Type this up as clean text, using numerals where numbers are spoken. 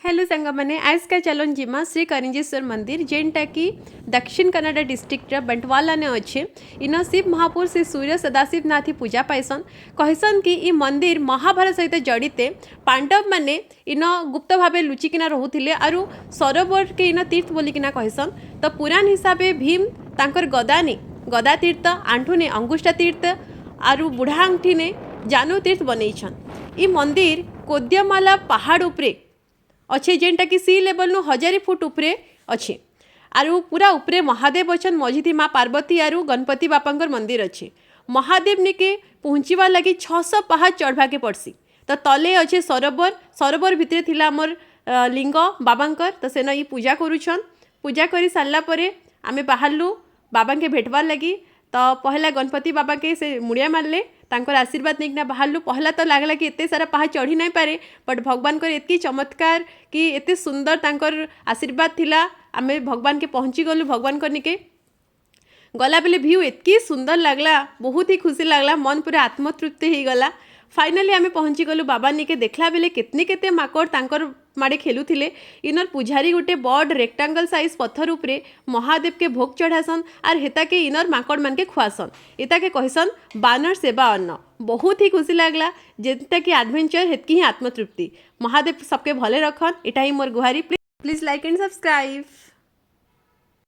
Hello सांग मैंने आज का चलन जिमा श्री करिंजेश्वर मंदिर जेनटा कि दक्षिण कन्नड़ डिस्ट्रिक्ट बंटवाला ने अच्छे इन शिव महापुर श्री सूर्य सदाशिव नाथी पूजा पाइसन कहसन कि ई मंदिर महाभारत सहित जड़िते पांडव माने इन गुप्त भाव लुचिकिना रोते आरु सरोवर के इन तीर्थ बोलिकिना कहसन। तो पुराण हिसाब से भीम तांकर गदाने गदा तीर्थ आंठुने अंगुष्ठा तीर्थ आरु बुढ़ा आंठी ने जानू तीर्थ बनईछन। ई मंदिर कोद्यमाला पहाड़ उपरे अच्छे जेनटा कि सी लेवल नु 1000 फुट उपरे अच्छे आरु पूरा उपरे महादेव अच्छन मझीथी माँ पार्वती आरु गणपति बापांकर मंदिर अच्छे। महादेव निके पहुँचवा लगी 600 पहाड़ चढ़वा के पड़सी। तो तले अच्छे सरोवर सरोवर भितर थिला हमर लिंग बाबांकर तो सेन ई पूजा करूछन। पूजा करी सारला परे आमे बाहरलु बाबा के भेटवार लगी। तो पहला गणपति बाबा के से मुड़िया मारले तांकर आशीर्वाद नहीं बाहरलु। पहला तो लगला कि एते सारा पहाड़ चढ़ी नहीं पारे बट भगवान को एतकी चमत्कार कि एते सुंदर तांकर आशीर्वाद थिला आमे भगवान के पहुँची गलु। भगवान को निके गला बेले भ्यू एतकी सुंदर लगला बहुत ही खुशी लगला मन पूरा आत्मतृप्ति हो गला। फाइनाली आमे पहुँची गलु बाबा निके देखला बेले केतने केते माकड़ तांकर माड़े खेलुथिले। इनर पुजारी गोटे बड़ रेक्टांगल साइज पत्थर उपरे महादेव के भोग चढ़ासन आर हेता के इनर माकड़ मान के खुआसन। एता के कहसन बानर सेवा अन्न। बहुत ही खुशी लगला जेता कि एडवेंचर हेतकी ही आत्मतृप्ति। महादेव सबके भले रखन एटा ही मोर गुहारी। Please like and subscribe.